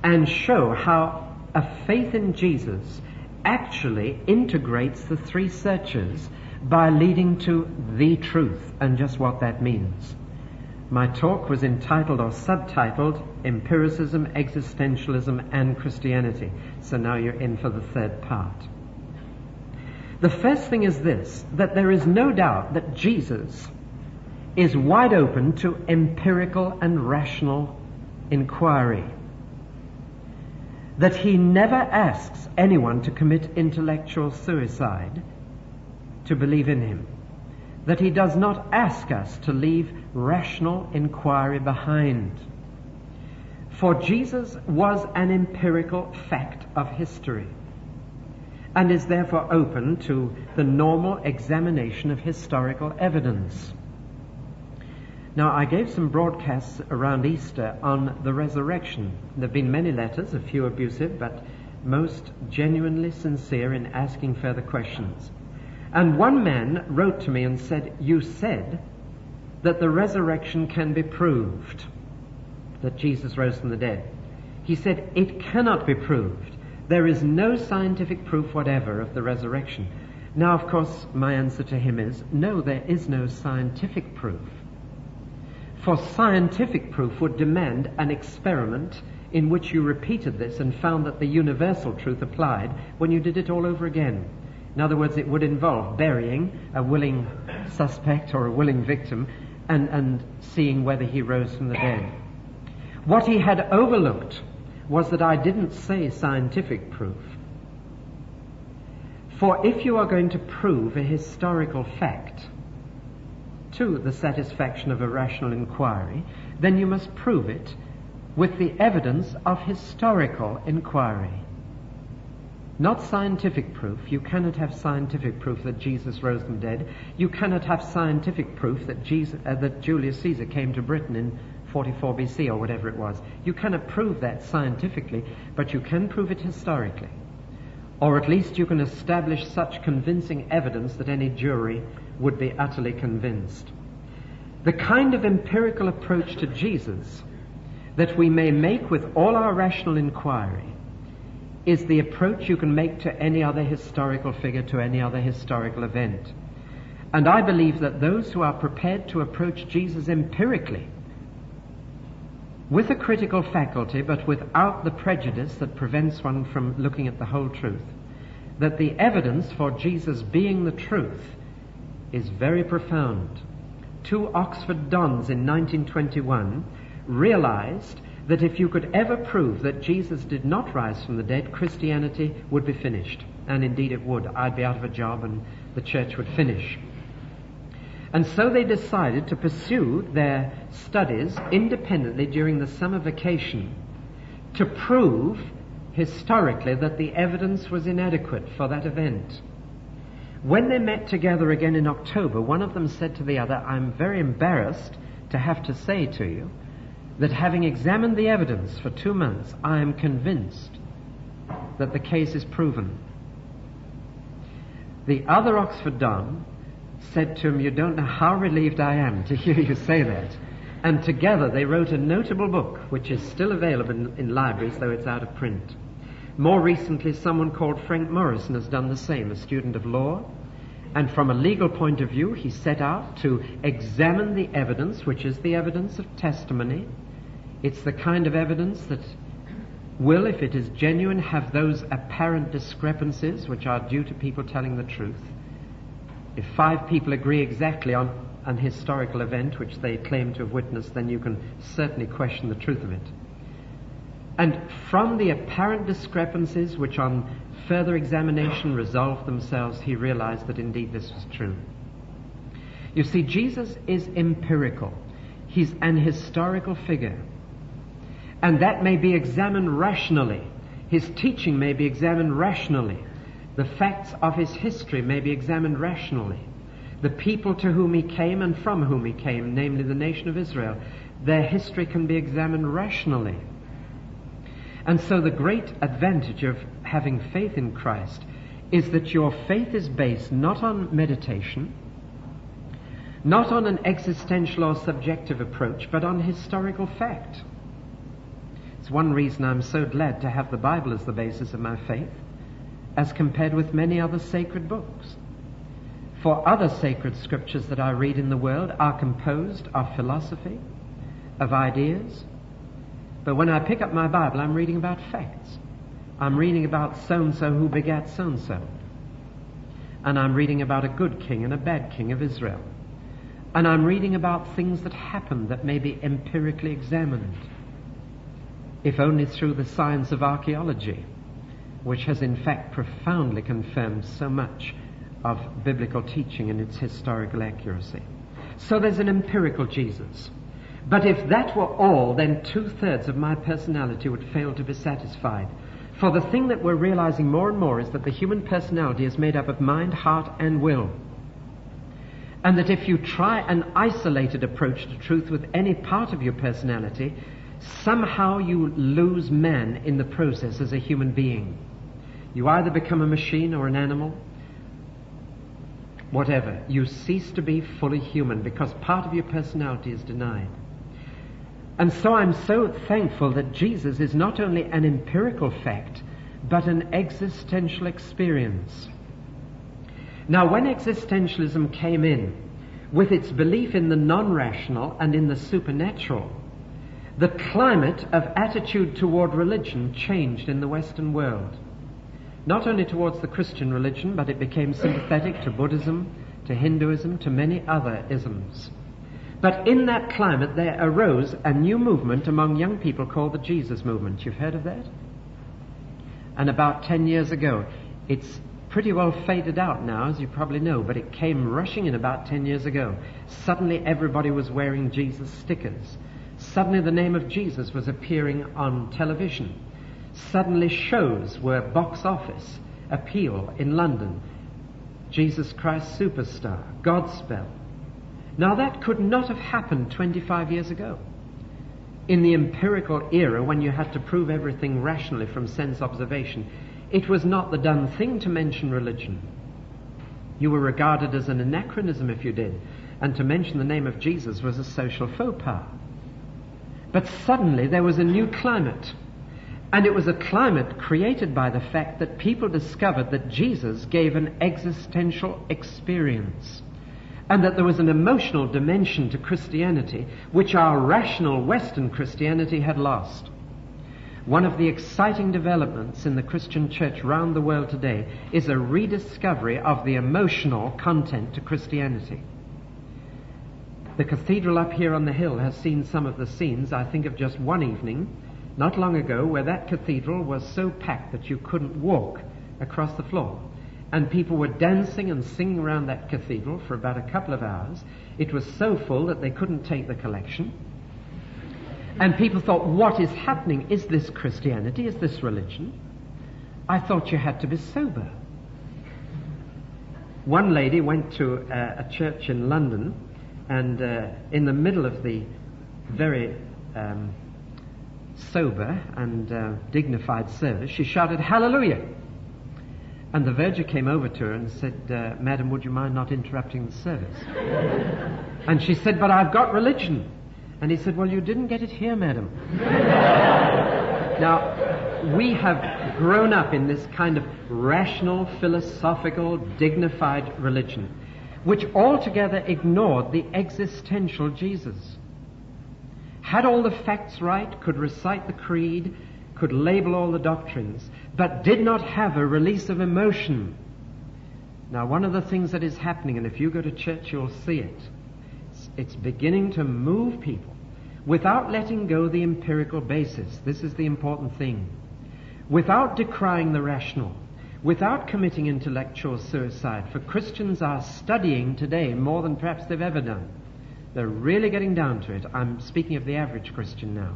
and show how a faith in Jesus actually integrates the three searches by leading to the truth, and just what that means. My talk was entitled or subtitled Empiricism, Existentialism and Christianity. So now you're in for the third part. The first thing is this, that there is no doubt that Jesus is wide open to empirical and rational inquiry. That he never asks anyone to commit intellectual suicide to believe in him. That he does not ask us to leave rational inquiry behind. For Jesus was an empirical fact of history, and is therefore open to the normal examination of historical evidence. Now, I gave some broadcasts around Easter on the resurrection. There have been many letters, a few abusive, but most genuinely sincere in asking further questions. And one man wrote to me and said, "You said that the resurrection can be proved, that Jesus rose from the dead." He said, "It cannot be proved. There is no scientific proof whatever of the resurrection." Now, of course, my answer to him is, no, there is no scientific proof. For scientific proof would demand an experiment in which you repeated this and found that the universal truth applied when you did it all over again. In other words, it would involve burying a willing suspect or a willing victim and seeing whether he rose from the dead. What he had overlooked was that I didn't say scientific proof. For if you are going to prove a historical fact to the satisfaction of a rational inquiry, then you must prove it with the evidence of historical inquiry. Not scientific proof. You cannot have scientific proof that Jesus rose from the dead. You cannot have scientific proof that that Julius Caesar came to Britain in 44 BC or whatever it was. You cannot prove that scientifically, but you can prove it historically. Or at least you can establish such convincing evidence that any jury would be utterly convinced. The kind of empirical approach to Jesus that we may make with all our rational inquiry is the approach you can make to any other historical figure, to any other historical event. And I believe that those who are prepared to approach Jesus empirically, with a critical faculty, but without the prejudice that prevents one from looking at the whole truth, that the evidence for Jesus being the truth is very profound. Two Oxford dons in 1921 realized that if you could ever prove that Jesus did not rise from the dead, Christianity would be finished. And indeed it would. I'd be out of a job and the church would finish. And so they decided to pursue their studies independently during the summer vacation to prove historically that the evidence was inadequate for that event. When they met together again in October, one of them said to the other, "I'm very embarrassed to have to say to you that having examined the evidence for 2 months, I am convinced that the case is proven." The other Oxford don said to him, "You don't know how relieved I am to hear you say that." And together they wrote a notable book, which is still available in libraries, though it's out of print. More recently, someone called Frank Morrison has done the same, a student of law, And from a legal point of view, he set out to examine the evidence, which is the evidence of testimony. It's the kind of evidence that will, if it is genuine, have those apparent discrepancies which are due to people telling the truth. If 5 people agree exactly on an historical event which they claim to have witnessed, then you can certainly question the truth of it. And from the apparent discrepancies which on further examination resolved themselves, he realized that indeed this was true. You see, Jesus is empirical. He's an historical figure. And that may be examined rationally. His teaching may be examined rationally. The facts of his history may be examined rationally. The people to whom he came and from whom he came, namely the nation of Israel, their history can be examined rationally. And so the great advantage of having faith in Christ is that your faith is based not on meditation, not on an existential or subjective approach, but on historical fact. It's one reason I'm so glad to have the Bible as the basis of my faith, as compared with many other sacred books. For other sacred scriptures that I read in the world are composed of philosophy, of ideas. But when I pick up my Bible, I'm reading about facts. I'm reading about so-and-so who begat so-and-so. And I'm reading about a good king and a bad king of Israel. And I'm reading about things that happened that may be empirically examined, if only through the science of archaeology, which has in fact profoundly confirmed so much of biblical teaching and its historical accuracy. So there's an empirical Jesus. But if that were all, then 2/3 of my personality would fail to be satisfied. For the thing that we're realizing more and more is that the human personality is made up of mind, heart, and will. And that if you try an isolated approach to truth with any part of your personality, somehow you lose man in the process as a human being. You either become a machine or an animal, whatever. You cease to be fully human because part of your personality is denied. And so I'm so thankful that Jesus is not only an empirical fact, but an existential experience. Now, when existentialism came in, with its belief in the non-rational and in the supernatural, the climate of attitude toward religion changed in the Western world. Not only towards the Christian religion, but it became sympathetic to Buddhism, to Hinduism, to many other isms. But in that climate there arose a new movement among young people called the Jesus movement. You've heard of that? And about 10 years ago, it's pretty well faded out now, as you probably know, but it came rushing in about 10 years ago. Suddenly everybody was wearing Jesus stickers. Suddenly the name of Jesus was appearing on television. Suddenly shows were box office appeal in London. Jesus Christ Superstar, Godspell. Now that could not have happened 25 years ago. In the empirical era, when you had to prove everything rationally from sense observation, it was not the done thing to mention religion. You were regarded as an anachronism if you did, and to mention the name of Jesus was a social faux pas. But suddenly there was a new climate, and it was a climate created by the fact that people discovered that Jesus gave an existential experience, and that there was an emotional dimension to Christianity which our rational Western Christianity had lost. One of the exciting developments in the Christian church round the world today is a rediscovery of the emotional content to Christianity. The cathedral up here on the hill has seen some of the scenes. I think of just one evening, not long ago, where that cathedral was so packed that you couldn't walk across the floor. And people were dancing and singing around that cathedral for about a couple of hours. It was so full that they couldn't take the collection. And people thought, what is happening? Is this Christianity? Is this religion? I thought you had to be sober. One lady went to a church in London, and in the middle of the very sober and dignified service, she shouted, "Hallelujah!" And the verger came over to her and said, "Madam, would you mind not interrupting the service?" And she said, "But I've got religion." And he said, "Well, you didn't get it here, madam." Now, we have grown up in this kind of rational, philosophical, dignified religion, which altogether ignored the existential Jesus. Had all the facts right, could recite the creed, could label all the doctrines, but did not have a release of emotion. Now, one of the things that is happening, and if you go to church, you'll see it, it's beginning to move people without letting go the empirical basis. This is the important thing. Without decrying the rational, without committing intellectual suicide. For Christians are studying today more than perhaps they've ever done. They're really getting down to it. I'm speaking of the average Christian now.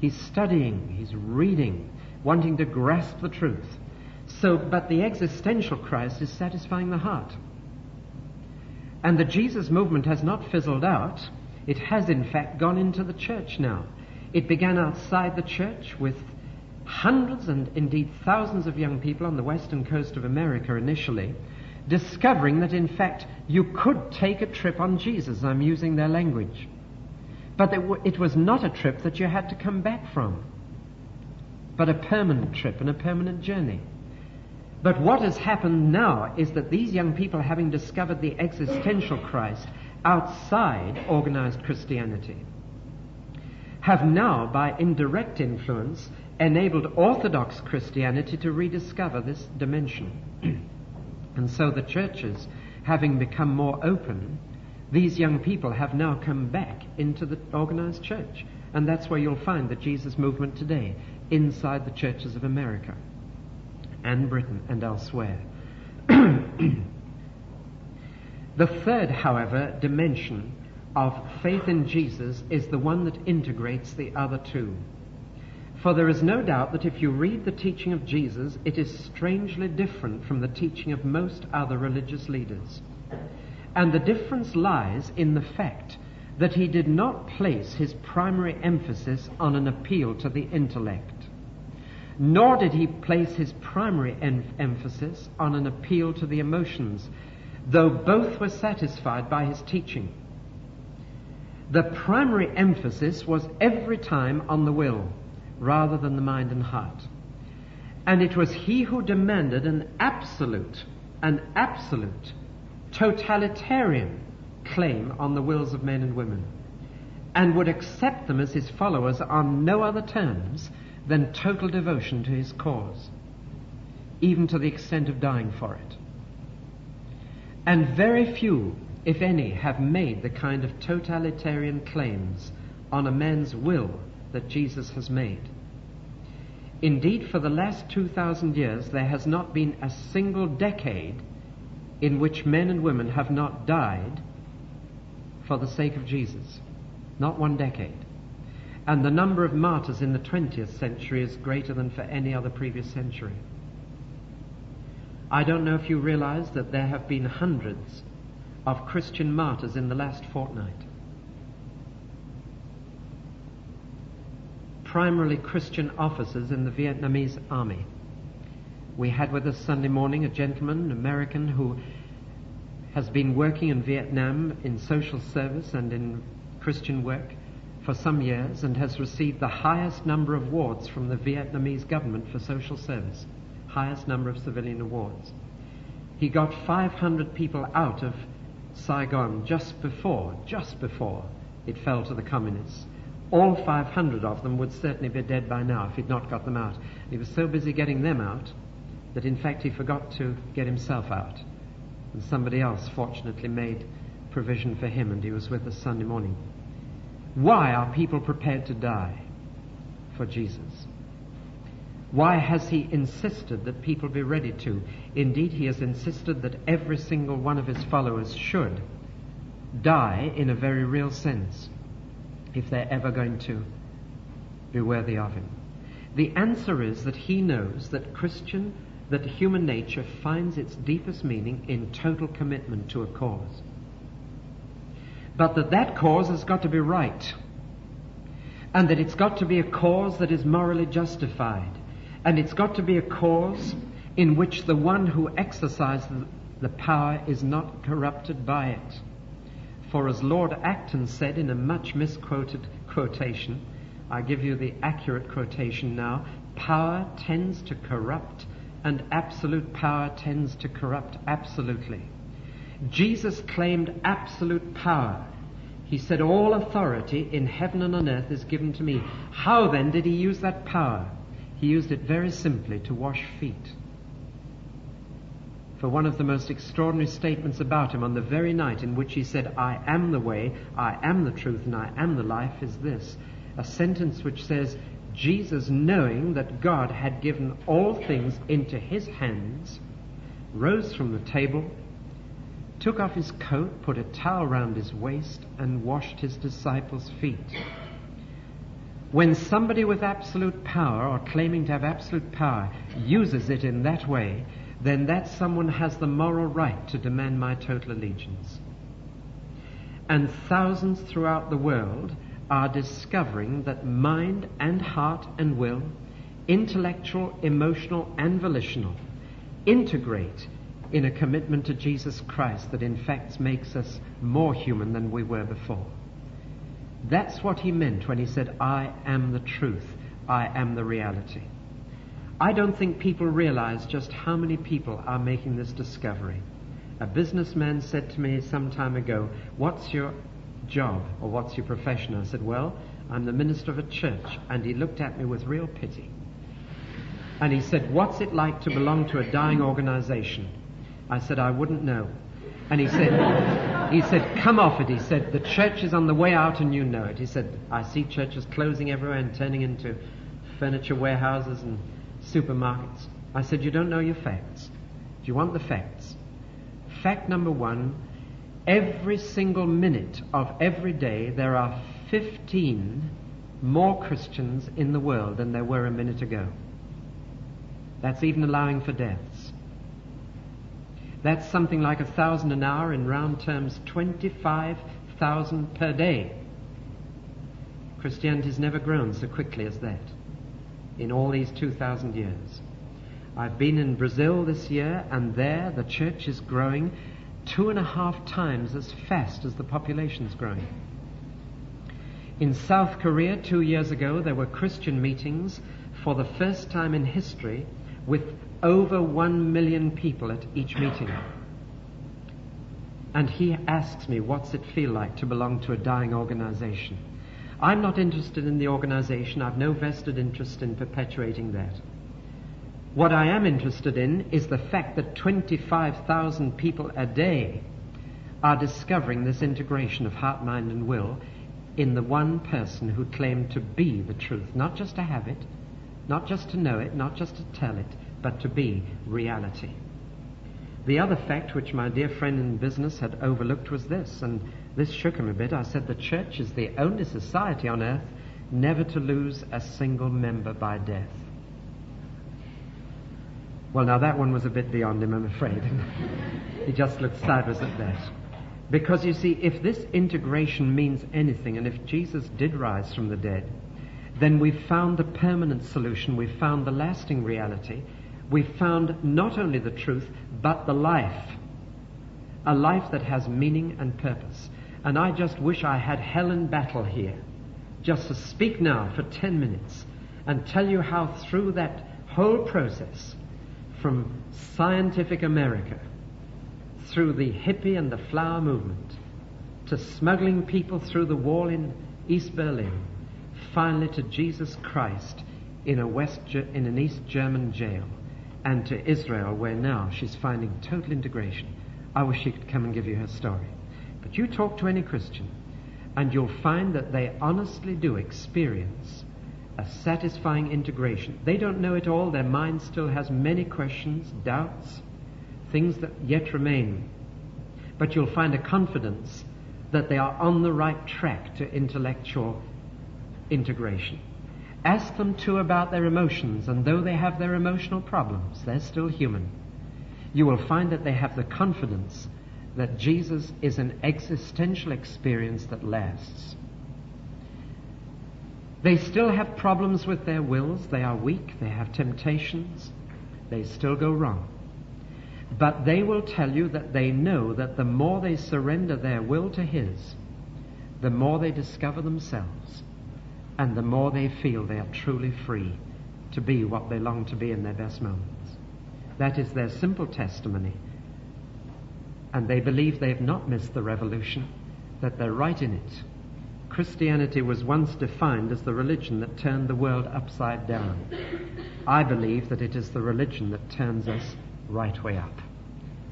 He's studying, he's reading, wanting to grasp the truth. But the existential Christ is satisfying the heart. And the Jesus movement has not fizzled out. It has in fact gone into the church now. It began outside the church with hundreds and indeed thousands of young people on the western coast of America initially, discovering that in fact you could take a trip on Jesus. I'm using their language. But it was not a trip that you had to come back from, but a permanent trip and a permanent journey. But what has happened now is that these young people, having discovered the existential Christ outside organized Christianity, have now, by indirect influence, enabled Orthodox Christianity to rediscover this dimension. And so the churches, having become more open, these young people have now come back into the organized church. And that's where you'll find the Jesus movement today, inside the churches of America and Britain and elsewhere. The third, however, dimension of faith in Jesus is the one that integrates the other two. For there is no doubt that if you read the teaching of Jesus, it is strangely different from the teaching of most other religious leaders. And the difference lies in the fact that he did not place his primary emphasis on an appeal to the intellect, nor did he place his primary emphasis on an appeal to the emotions, though both were satisfied by his teaching. The primary emphasis was every time on the will, rather than the mind and heart. And it was he who demanded an absolute, totalitarian claim on the wills of men and women, and would accept them as his followers on no other terms than total devotion to his cause, even to the extent of dying for it. And very few, if any, have made the kind of totalitarian claims on a man's will that Jesus has made. Indeed, for the last 2,000 years, there has not been a single decade in which men and women have not died for the sake of Jesus. Not one decade. And the number of martyrs in the 20th century is greater than for any other previous century. I don't know if you realize that there have been hundreds of Christian martyrs in the last fortnight. Primarily Christian officers in the Vietnamese army. We had with us Sunday morning a gentleman, an American, who has been working in Vietnam in social service and in Christian work for some years, and has received the highest number of awards from the Vietnamese government for social service. Highest number of civilian awards. He got 500 people out of Saigon just before it fell to the communists. All 500 of them would certainly be dead by now if he'd not got them out. He was so busy getting them out that in fact he forgot to get himself out. And somebody else fortunately made provision for him, and he was with us Sunday morning. Why are people prepared to die for Jesus? Why has he insisted that people be ready to? Indeed, he has insisted that every single one of his followers should die in a very real sense if they're ever going to be worthy of him. The answer is that he knows that human nature finds its deepest meaning in total commitment to a cause. But that cause has got to be right, and that it's got to be a cause that is morally justified, and it's got to be a cause in which the one who exercises the power is not corrupted by it. For as Lord Acton said in a much misquoted quotation, I give you the accurate quotation now, power tends to corrupt, and absolute power tends to corrupt absolutely. Jesus claimed absolute power. He said, all authority in heaven and on earth is given to me. How then did he use that power? He used it very simply to wash feet. For one of the most extraordinary statements about him on the very night in which he said, I am the way, I am the truth, and I am the life, is this. A sentence which says, Jesus, knowing that God had given all things into his hands, rose from the table, took off his coat, put a towel round his waist, and washed his disciples' feet. When somebody with absolute power, or claiming to have absolute power, uses it in that way, then that someone has the moral right to demand my total allegiance. And thousands throughout the world are discovering that mind and heart and will, intellectual, emotional, and volitional, integrate in a commitment to Jesus Christ that in fact makes us more human than we were before. That's what he meant when he said, I am the truth, I am the reality. I don't think people realize just how many people are making this discovery. A businessman said to me some time ago, what's your job or what's your profession? I said, well, I'm the minister of a church. And he looked at me with real pity. And he said, what's it like to belong to a dying organization? I said, I wouldn't know. And he said, come off it. He said, the church is on the way out and you know it. He said, I see churches closing everywhere and turning into furniture warehouses and supermarkets. I said, you don't know your facts. Do you want the facts? Fact number one, every single minute of every day there are 15 more Christians in the world than there were a minute ago. That's even allowing for deaths. That's something like 1,000 an hour, in round terms 25,000 per day. Christianity's never grown so quickly as that in all these 2,000 years. I've been in Brazil this year, and there the church is growing 2.5 times as fast as the population's growing. In South Korea 2 years ago, there were Christian meetings for the first time in history with over 1 million people at each meeting. And he asks me, what's it feel like to belong to a dying organization? I'm not interested in the organization. I've no vested interest in perpetuating that. What I am interested in is the fact that 25,000 people a day are discovering this integration of heart, mind, and will in the one person who claimed to be the truth, not just to have it, not just to know it, not just to tell it, but to be reality. The other fact which my dear friend in business had overlooked was this, and this shook him a bit. I said, the church is the only society on earth never to lose a single member by death. Well, now that one was a bit beyond him, I'm afraid. He just looked sideways at that. Because you see, if this integration means anything, and if Jesus did rise from the dead, then we've found the permanent solution, we've found the lasting reality, we've found not only the truth, but the life. A life that has meaning and purpose. And I just wish I had Helen Battle here, just to speak now for 10 minutes and tell you how through that whole process, from scientific America, through the hippie and the flower movement, to smuggling people through the wall in East Berlin, finally to Jesus Christ in an East German jail, and to Israel, where now she's finding total integration. I wish she could come and give you her story. But you talk to any Christian, and you'll find that they honestly do experience a satisfying integration. They don't know it all. Their mind still has many questions, doubts, things that yet remain. But you'll find a confidence that they are on the right track to intellectual integration. Ask them too about their emotions, and though they have their emotional problems, they're still human. You will find that they have the confidence that Jesus is an existential experience that lasts. They still have problems with their wills. They are weak. They have temptations. They still go wrong. But they will tell you that they know that the more they surrender their will to His, the more they discover themselves, and the more they feel they are truly free to be what they long to be in their best moments. That is their simple testimony. And they believe they've not missed the revolution, that they're right in it. Christianity was once defined as the religion that turned the world upside down. I believe that it is the religion that turns us right way up.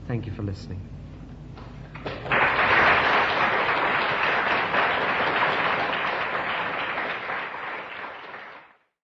Thank you for listening.